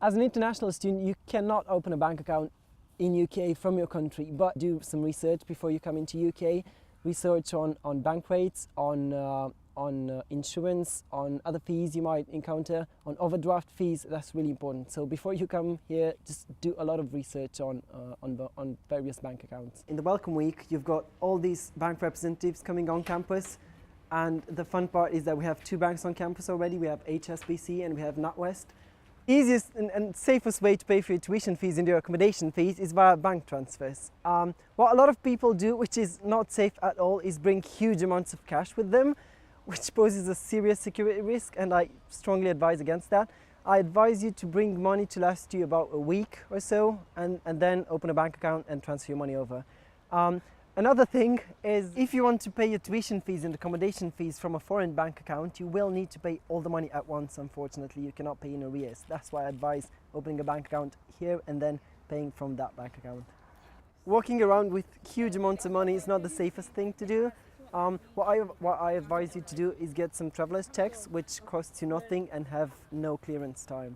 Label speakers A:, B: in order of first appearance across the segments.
A: As an international student, you cannot open a bank account in UK from your country, but do some research before you come into UK. Research on bank rates, on insurance, on other fees you might encounter, on overdraft fees. That's really important. So before you come here, just do a lot of research on various bank accounts. In the Welcome Week, you've got all these bank representatives coming on campus, and the fun part is that we have 2 banks on campus already. We have HSBC and we have NatWest. Easiest and safest way to pay for your tuition fees and your accommodation fees is via bank transfers. What a lot of people do, which is not safe at all, is bring huge amounts of cash with them, which poses a serious security risk, and I strongly advise against that. I advise you to bring money to last you about a week or so, and then open a bank account and transfer your money over. Another thing is, if you want to pay your tuition fees and accommodation fees from a foreign bank account, you will need to pay all the money at once. Unfortunately, you cannot pay in arrears. That's why I advise opening a bank account here and then paying from that bank account. Walking around with huge amounts of money is not the safest thing to do. What I advise you to do is get some traveler's checks, which costs you nothing and have no clearance time.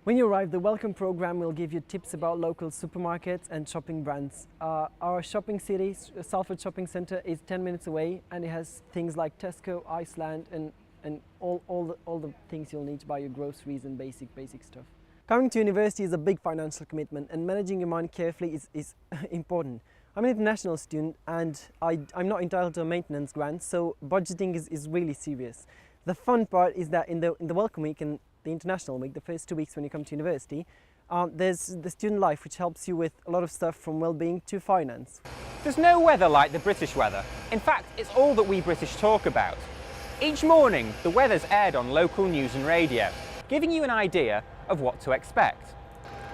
A: When you arrive, the Welcome program will give you tips about local supermarkets and shopping brands. Our shopping city, Salford Shopping Centre, is 10 minutes away, and it has things like Tesco, Iceland, and all the things you'll need to buy your groceries and basic stuff. Coming to university is a big financial commitment, and managing your money carefully is important. I'm an international student, and I'm not entitled to a maintenance grant, so budgeting is really serious. The fun part is that in the Welcome Week and the International Week, the first 2 weeks when you come to university, there's the student life, which helps you with a lot of stuff from well-being to finance.
B: There's no weather like the British weather. In fact, it's all that we British talk about. Each morning, the weather's aired on local news and radio, giving you an idea of what to expect.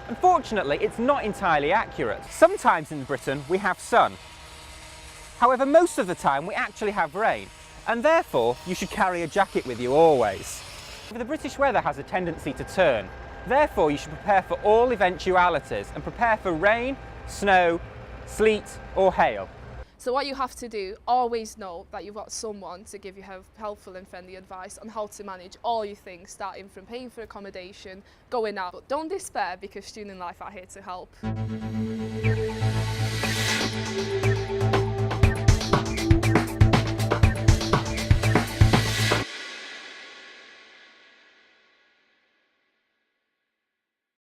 B: Unfortunately, it's not entirely accurate. Sometimes in Britain, we have sun. However, most of the time, we actually have rain, and therefore, you should carry a jacket with you always. The British weather has a tendency to turn. Therefore, you should prepare for all eventualities and prepare for rain, snow, sleet or hail.
C: So what you have to do, always know that you've got someone to give you helpful and friendly advice on how to manage all your things, starting from paying for accommodation, going out. But don't despair, because Student Life are here to help.